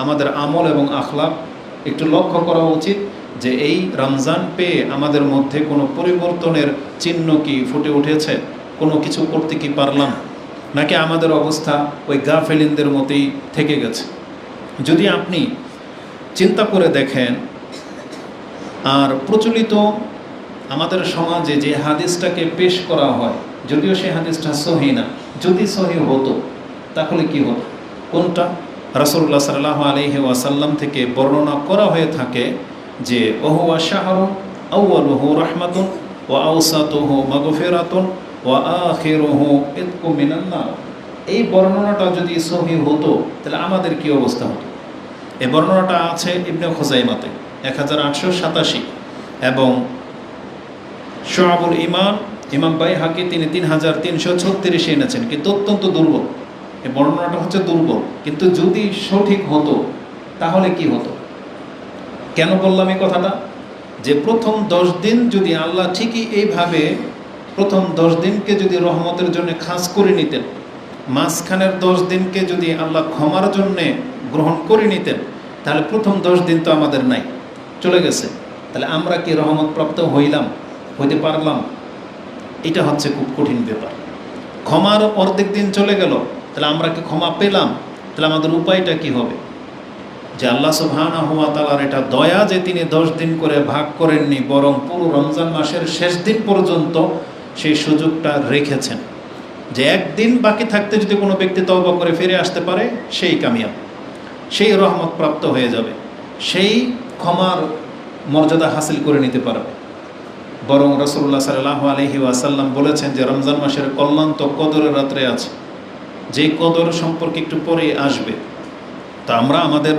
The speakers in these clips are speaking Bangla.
আমাদের আমল এবং আখলাক একটু লক্ষ্য করা উচিত যে এই রমজান পেয়ে আমাদের মধ্যে কোনো পরিবর্তনের চিহ্ন কি ফুটে উঠেছে, কোনো কিছু করতে কি পারলাম, নাকি আমাদের অবস্থা ওই গাফেলিনদের মতোই থেকে গেছে। যদি আপনি চিন্তা করে দেখেন, আর প্রচলিত আমাদের সমাজে যে হাদিসটাকে পেশ করা হয়, যদিও সেই হাদিসটা সহি না, যদি সহি হতো তাহলে কি হতো? কোনটা? রাসূলুল্লাহ সাল্লাল্লাহু আলাইহি ওয়াসাল্লাম থেকে বর্ণনা করা হয়ে থাকে যে ওহুয়া শাহরুন আউয়ালুহু রাহমাতুন ওয়া আওসাতুহু মাগফিরাতুন ওয়া আখিরুহু ইতকুম মিনান নার। এই বর্ণনাটা যদি সহি হতো তাহলে আমাদের কি অবস্থা হতো? এই বর্ণনাটা আছে ইবনে খুজাইমাতে 1887 এবং শুআবুল ঈমান ইমাম বাইহাকি তিনি 3336 এনেছেন, কিন্তু অত্যন্ত দুর্বল। এই বর্ণনাটা হচ্ছে দুর্বল, কিন্তু যদি সঠিক হতো তাহলে কি হতো? কেন বললাম এই কথাটা? যে প্রথম 10 দিন যদি আল্লাহ ঠিকই এইভাবে প্রথম 10 দিনকে যদি রহমতের জন্য খাস করে নিতেন, মাঝখানের 10 দিনকে যদি আল্লাহ ক্ষমার জন্যে গ্রহণ করে নিতেন, তাহলে প্রথম 10 দিন তো আমাদের নাই, চলে গেছে। তাহলে আমরা কি রহমত প্রাপ্ত হইতে পারলাম? এটা হচ্ছে খুব কঠিন ব্যাপার। ক্ষমার অর্ধেক দিন চলে গেল, তাহলে আমরা কি ক্ষমা পেলাম? তাহলে আমাদের উপায়টা কি হবে? যে আল্লাহ সুবহানাহু ওয়া তাআলার এটা দয়া যে তিনি 10 দিন করে ভাগ করেননি, বরং পুরো রমজান মাসের শেষ দিন পর্যন্ত সেই সুযোগটা রেখেছেন, যে একদিন বাকি থাকতে যদি কোনো ব্যক্তি তওবা করে ফিরে আসতে পারে সেই কামিয়াব, সেই রহমত প্রাপ্ত হয়ে যাবে, সেই ক্ষমার মর্যাদা হাসিল করে নিতে পারবে। বরং রাসূলুল্লাহ সাল্লাল্লাহু আলাইহি ওয়াসাল্লাম বলেছেন যে রমজান মাসের কল্যাণ তো কদরের রাত্রে আছে, যে কদর সম্পর্কে একটু পরে আসবে। তা আমরা আমাদের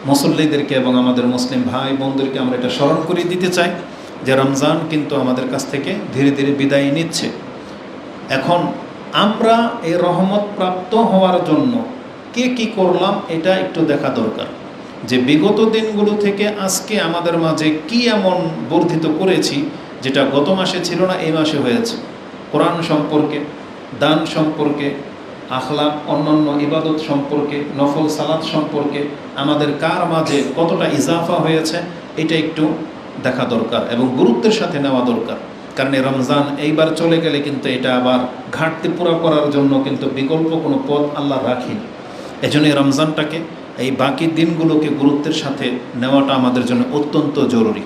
মুসল্লিদেরকে এবং আমাদের মুসলিম ভাই বোনদেরকে আমরা এটা স্মরণ করিয়ে দিতে চাই যে রমজান কিন্তু আমাদের কাছ থেকে ধীরে ধীরে বিদায় নিচ্ছে। এখন আমরা এই রহমত প্রাপ্ত হওয়ার জন্য কে কি করলাম এটা একটু দেখা দরকার, যে বিগত দিনগুলো থেকে আজকে আমাদের মাঝে কি এমন বর্ধিত করেছি যেটা গত মাসে ছিল না, এই মাসে হয়েছে। কোরআন সম্পর্কে, দান সম্পর্কে, আখলাক, অন্যান্য ইবাদত সম্পর্কে, নফল সালাত সম্পর্কে আমাদের কার মাঝে কতটা ইজাফা হয়েছে এটা একটু দেখা দরকার এবং গুরুত্বের সাথে নেওয়া দরকার। কারণ এই রমজান এইবার চলে গেলে কিন্তু এটা আবার ঘাটতি পুরা করার জন্য কিন্তু বিকল্প কোনো পথ আল্লাহ রাখিনি। এজন্য এই রমজানটাকে, এই বাকি দিনগুলোকে গুরুত্বের সাথে নেওয়াটা আমাদের জন্য অত্যন্ত জরুরি।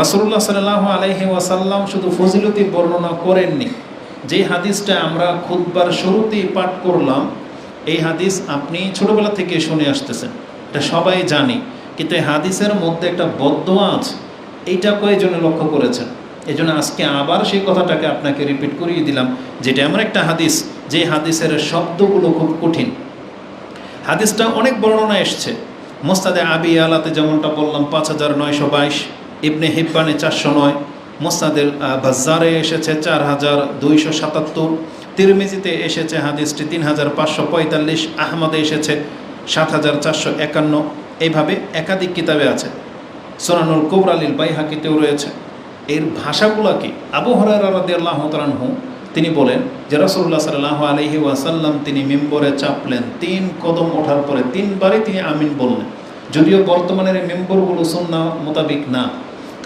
রাসূলুল্লাহ সাল্লাল্লাহু আলাইহি ওয়াসাল্লাম শুধু ফজিলতি বর্ণনা করেননি। যে হাদিসটা আমরা খুতবার শুরুতেই পাঠ করলাম, এই হাদিস আপনি ছোটবেলা থেকে শুনে আসতেছেন, এটা সবাই জানি, কিন্তু এই হাদিসের মধ্যে একটা বদদোয়া আছে। এইটা কয়েকজনে লক্ষ্য করেছেন? এই জন্য আজকে আবার সেই কথাটাকে আপনাকে রিপিট করিয়ে দিলাম, যেটা এমন একটা হাদিস যে হাদিসের শব্দগুলো খুব কঠিন। হাদিসটা অনেক বর্ণনা এসছে। মুসনাদে আবি আলাতে যেমনটা বললাম 5922, ইবনে হিব্বানে 409, মুসনাদে বাজ্জারে এসেছে 4277, তিরমিজিতে এসেছে হাদিসটি 3545, আহমদে এসেছে 7451, এইভাবে একাধিক কিতাবে আছে। সুনানুল কুবরা লিল বাইহাকিতেও রয়েছে। এর ভাষাগুলো কি? আবু হুরায়রা রাদিয়াল্লাহু তাআলা আনহু তিনি বলেন যে রাসূলুল্লাহ সাল্লাল্লাহু আলাইহি ওয়াসাল্লাম তিনি মিম্বরে চাপলেন, 3 কদম ওঠার পরে 3 বারই তিনি আমিন বললেন। যদিও বর্তমানের এই মিম্বরগুলো সুন্নাহ মোতাবিক না,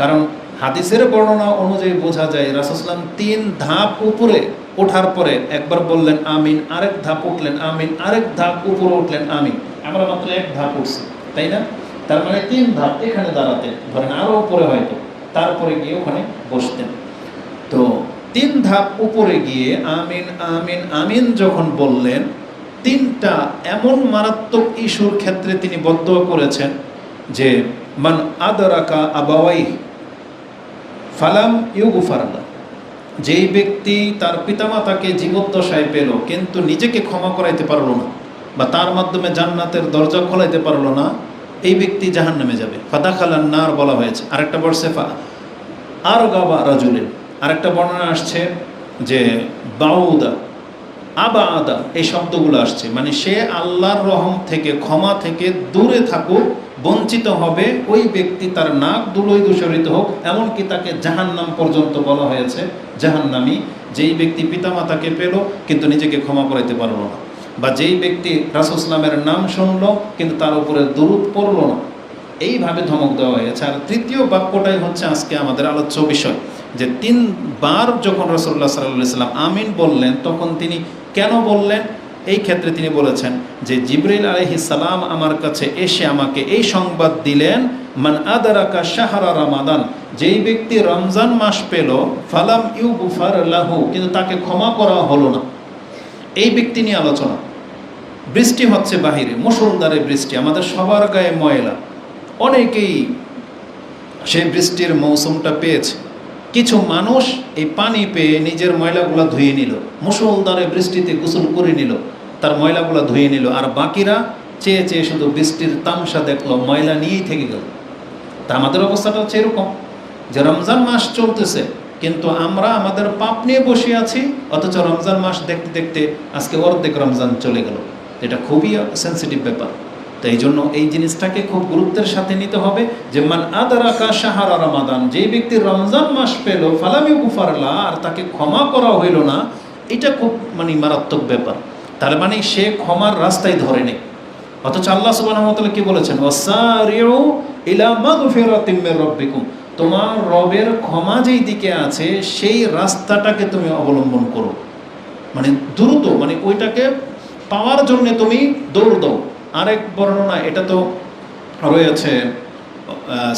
কারণ হাদিসের বর্ণনা অনুযায়ী বোঝা যায় রাসূল সাল্লাল্লাহু আলাইহি ওয়াসাল্লাম 3 ধাপ উপরে ওঠার পরে একবার বললেন আমিন, আরেক ধাপ উঠলেন আমিন, আরেক ধাপ উপরে উঠলেন আমিন। আমরা মাত্র 1 ধাপ উঠছি, তাই না? তার মানে 3 ধাপ এখানে দাঁড়াতে ধরেন, আরও উপরে হয়তো, তারপরে গিয়ে ওখানে বসতেন। তো 3 ধাপ উপরে গিয়ে আমিন আমিন আমিন যখন বললেন, 3টা এমন মারাত্মক ইস্যুর ক্ষেত্রে তিনি বদদোয়া করেছেন যে মান আদরাকা আবাওয়াই ফালাম ইউগফার লাহু, যেই ব্যক্তি তার পিতামাতাকে জীবদ্দশায় পেল কিন্তু নিজেকে ক্ষমা করাইতে পারলো না বা তার মাধ্যমে জান্নাতের দরজা খোলাইতে পারলো না, এই ব্যক্তি জাহান্নামে যাবে। ফাদাখালান নার বলা হয়েছে। আরেকটা বর্ষে আর গাবা রাজুলিন, আরেকটা বর্ণনা আসছে যে বাউদা আবা আদা, এই শব্দগুলো আসছে, মানে সে আল্লাহর রহম থেকে, ক্ষমা থেকে দূরে থাকুক, বঞ্চিত হবে ওই ব্যক্তি, তার নাক ধুলোয় দূষরিত হোক, এমনকি তাকে জাহান্নাম পর্যন্ত বলা হয়েছে, জাহান্নামী যেই ব্যক্তি পিতামাতাকে পেল কিন্তু নিজেকে ক্ষমা করাইতে পারল না। বা যেই ব্যক্তি রাসূল ইসলামের নাম শুনলো কিন্তু তার উপরে দুরূদ পড়লো না, এইভাবে ধমক দেওয়া হয়েছে। আর তৃতীয় বাক্যটাই হচ্ছে আজকে আমাদের আলোচ্য বিষয়, যে 3 বার যখন রাসূলুল্লাহ সাল্লাল্লাহু আলাইহি ওয়াসাল্লাম আমিন বললেন, তখন তিনি কেন বললেন? এই ক্ষেত্রে তিনি বলেছেন যে জিবরিল আলাইহিস সালাম আমার কাছে এসে আমাকে এই সংবাদ দিলেন, মান আদরাকা শাহরা রমাদান, যেই ব্যক্তি রমজান মাস পেল, ফালাম ইউগফার লাহু, কিন্তু তাকে ক্ষমা করা হলো না। এই ব্যক্তি নিয়ে আলোচনা। বৃষ্টি হচ্ছে বাহিরে, মুষলধারে বৃষ্টি, আমাদের সবার গায়ে ময়লা, অনেকেই সেই বৃষ্টির মৌসুমটা পেয়েছে। কিছু মানুষ এই পানি পেয়ে নিজের ময়লাগুলো ধুয়ে নিল, মুষলধারে বৃষ্টিতে গোসল করে নিল, তার ময়লাগুলো ধুয়ে নিল, আর বাকিরা চেয়ে চেয়ে শুধু বৃষ্টির তামসা দেখলো, ময়লা নিয়েই থেকে গেল। তা আমাদের অবস্থাটা হচ্ছে এরকম, যে রমজান মাস চলতেছে কিন্তু আমরা আমাদের পাপ নিয়ে বসে আছি, অথচ রমজান মাস দেখতে দেখতে আজকে অর্ধেক রমজান চলে গেল। এটা খুবই সেন্সিটিভ ব্যাপার। তো এই জন্য এই জিনিসটাকে খুব গুরুত্বের সাথে নিতে হবে, যে মান আদরাকা শাহরা রমাদান, যে ব্যক্তি রমজান মাস পেল, ফালাম ইউগফার লাহ, আর তাকে ক্ষমা করা হইল না, এটা খুব মারাত্মক ব্যাপার। তার মানে সে ক্ষমার রাস্তায় ধরে নেই। অথচ আল্লাহ সুবহানাহু ওয়া তাআলা কি বলেছেন? ওয়াসারিউ ইলা মাগফিরাতিম মির রাব্বিকুম, তোমার রবের ক্ষমা যেই দিকে আছে সেই রাস্তাটাকে তুমি অবলম্বন করো, মানে দ্রুত, মানে ওইটাকে পাওয়ার জন্য তুমি দৌড় দাও। আরেক বর্ণনা, এটা তো রয়েছে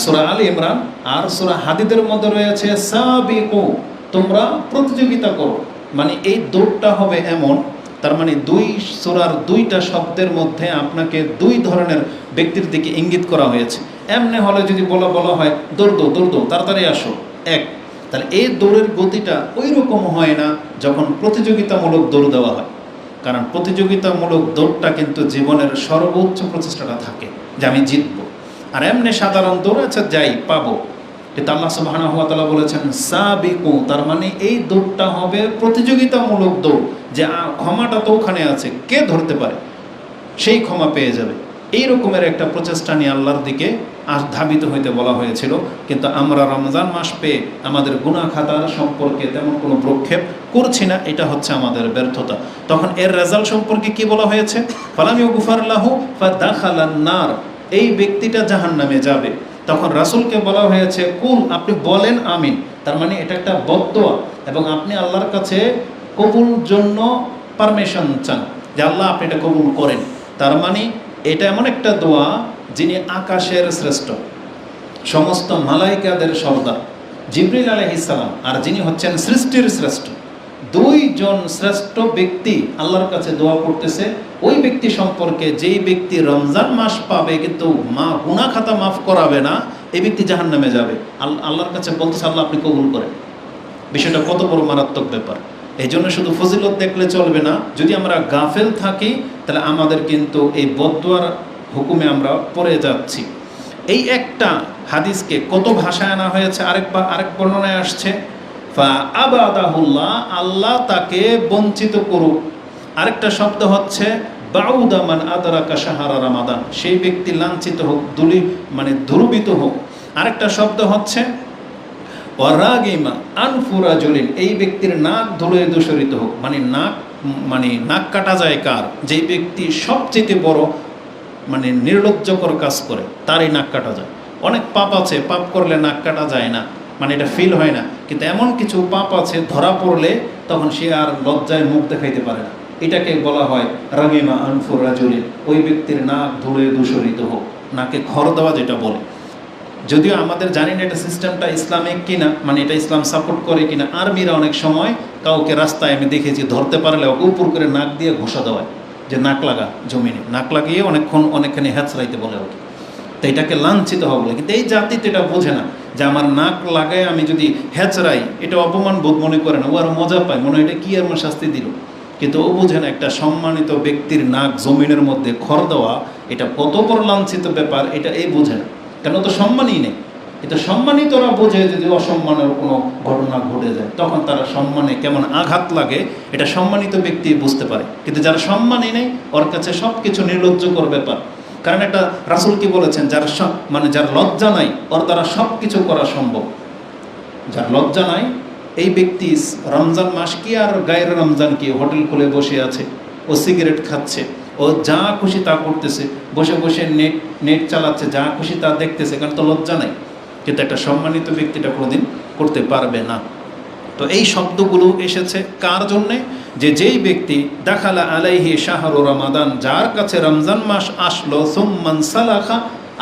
সূরা আলী ইমরান আর সূরা হাদীদের মধ্যে রয়েছে সাবিকু, তোমরা প্রতিযোগিতা করো। মানে এই দৌড়টা হবে এমন, তার মানে 2 সূরার 2টা শব্দের মধ্যে আপনাকে 2 ধরনের ব্যক্তির দিকে ইঙ্গিত করা হয়েছে। এমনি হলে যদি বলা হয় দৌড় দৌ তাড়াতাড়ি আসো, তাহলে এই দৌড়ের গতিটা ওই রকম হয় না যখন প্রতিযোগিতামূলক দৌড় দেওয়া হয়। কারণ প্রতিযোগিতামূলক দৌড়টা কিন্তু জীবনের সর্বোচ্চ প্রচেষ্টাটা থাকে যে আমি জিতবো। আর এমনি সাধারণ দৌড় আছে যাই পাবো, কিন্তু আল্লাহ সুবহানাহু ওয়া তাআলা বলেছেন সাবিকু, তার মানে এই দৌড়টা হবে প্রতিযোগিতামূলক দৌড়, যে ক্ষমাটা তো ওখানে আছে, কে ধরতে পারে সেই ক্ষমা পেয়ে যাবে। এই রকমের একটা প্রচেষ্টা নিয়ে আল্লাহর দিকে ধাবিত হইতে বলা হয়েছিল। কিন্তু আমরা রমজান মাস পেয়ে আমাদের গুনাহ খাতার সম্পর্কে তেমন কোনো প্রক্ষেপ করছি না, এটা হচ্ছে আমাদের ব্যর্থতা। তখন এর রেজাল্ট সম্পর্কে কি বলা হয়েছে? ফালাম ইউগফার লাহু ফাদাখালান নার, এই ব্যক্তিটা জাহান্নামে যাবে। তখন রাসূলকে বলা হয়েছে কুল, আপনি বলেন আমিন। তার মানে এটা একটা বদদোয়া, এবং আপনি আল্লাহর কাছে কবুল জন্য পারমিশন চান যে আল্লাহ আপনি এটা কবুল করেন। তার মানে এটা এমন একটা দোয়া যিনি আকাশের শ্রেষ্ঠ, সমস্ত মালাইকাদের সর্দার জিবরিল আলাইহিস সালাম, আর যিনি হচ্ছেন সৃষ্টির শ্রেষ্ঠ, 2 জন শ্রেষ্ঠ ব্যক্তি আল্লাহর কাছে দোয়া করতেছে ওই ব্যক্তি সম্পর্কে, যেই ব্যক্তি রমজান মাস পাবে কিন্তু গুনাহ খাতা মাফ করাবে না, এই ব্যক্তি জাহান্নামে যাবে। আল্লাহর কাছে বলতেছে আল্লাহ আপনি কবুল করেন। বিষয়টা কত বড় মারাত্মক ব্যাপার। এই জন্য শুধু ফজিলত দেখলে চলবে না, যদি আমরা গাফেল থাকি তাহলে আমাদের কিন্তু এই বদদোয়ার হুকুমে আমরা পড়ে যাচ্ছি। এই একটা হাদিসকে কত ভাষায় আনা হয়েছে, আরেক বর্ণনায় আসছে ফা আবাদাহুল্লাহ, আল্লাহ তাকে বঞ্চিত করুক। আরেকটা শব্দ হচ্ছে বাউদা মান আদরাকা শাহরা রমাদান, সেই ব্যক্তি লাঞ্ছিত হোক, দুর্বিত হোক। আরেকটা শব্দ হচ্ছে ওয়ারাগিমা আনফুরাজুলিন, এই ব্যক্তির নাক ধুলোয় দূষরিত হোক। নাক কাটা যায় কার? যেই ব্যক্তি সবচেয়ে বড় নির্লজ্জকর কাজ করে, তারই নাক কাটা যায়। অনেক পাপ আছে, পাপ করলে নাক কাটা যায় না, এটা ফিল হয় না, কিন্তু এমন কিছু পাপ আছে ধরা পড়লে তখন সে আর লজ্জায় মুখ দেখাইতে পারে না। এটাকে বলা হয় রাগিমা আনফুরাজুলিন, ওই ব্যক্তির নাক ধুলোয় দূষরিত হোক, নাকে খড় দেওয়া যেটা বলে। যদিও আমাদের জানি না এটা সিস্টেমটা ইসলামিক কিনা, এটা ইসলাম সাপোর্ট করে কিনা। আর্মিরা অনেক সময় কাউকে রাস্তায় আমি দেখেছি ধরতে পারলে ওকে উপর করে নাক দিয়ে ঘষা দেওয়ায়, যে নাক লাগা জমিনে, নাক লাগিয়ে অনেকখানি হ্যাঁচড়াইতে বলে ওকে। তো এটাকে লাঞ্ছিত হওয়া বলে। কিন্তু এই জাতি তো এটা বোঝে না যে আমার নাক লাগায় আমি যদি হ্যাঁচড়াই এটা অপমান বোধ মনে করে না, ও আর মজা পায়, মনে হয় এটা কি আর শাস্তি দিল। কিন্তু ও বোঝে না একটা সম্মানিত ব্যক্তির নাক জমিনের মধ্যে খড় দেওয়া এটা কত বড় লাঞ্ছিত ব্যাপার, এটা এই বোঝে না। কেন? তো সম্মানই নেই। এটা সম্মানিতরা বোঝে, যদি অসম্মানের কোনো ঘটনা ঘটে যায় তখন তারা সম্মানে কেমন আঘাত লাগে এটা সম্মানিত ব্যক্তি বুঝতে পারে। কিন্তু যারা সম্মানই নেই ওর কাছে সব কিছু নির্লজ্জকর ব্যাপার। কারণ একটা রাসূল কি বলেছেন, যার লজ্জা নাই ওর দ্বারা সব কিছু করা সম্ভব। যার লজ্জা নাই এই ব্যক্তি রমজান মাস কি আর গায়ের রমজান কি হোটেল খুলে বসে আছে, ও সিগারেট খাচ্ছে, ও যা খুশি তা করতেছে, বসে বসে নেট চালাচ্ছে, যা খুশি তা দেখতেছে, কারণ তো লজ্জা নাই। কিন্তু একটা সম্মানিত ব্যক্তিটা কোনোদিন করতে পারবে না। তো এই শব্দগুলো এসেছে কার জন্যে? যেই ব্যক্তি দাখালা আলাইহি শাহরু রমাদান, যার কাছে রমজান মাস আসলো, সুম্মান সালাখা,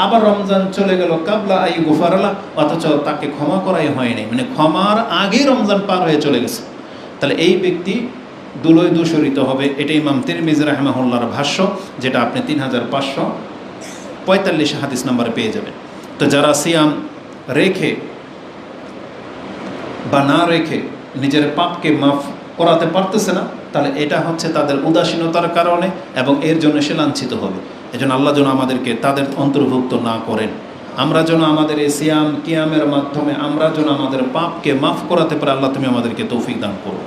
আবার রমজান চলে গেল, কাবলা আই গুফারালা, অথচ তাকে ক্ষমা করাই হয়নি, মানে ক্ষমার আগেই রমজান পার হয়ে চলে গেছে। তাহলে এই ব্যক্তি দুলোয় দূষরিত হবে। এটা ইমাম তিরমিজি রাহিমাহুল্লাহর ভাষ্য, যেটা আপনি 3545 হাদিস নাম্বারে পেয়ে যাবেন। তো যারা সিয়াম রেখে বা না রেখে নিজের পাপকে মাফ করাতে পারতেছে না, তাহলে এটা হচ্ছে তাদের উদাসীনতার কারণে, এবং এর জন্য সে লাঞ্ছিত হবে। এজন্য আল্লাহ যেন আমাদেরকে তাদের অন্তর্ভুক্ত না করেন। আমরা যেন আমাদের এই সিয়াম কিয়ামের মাধ্যমে আমরা যেন আমাদের পাপকে মাফ করাতে পারি। আল্লাহ তুমি আমাদেরকে তৌফিক দান করো।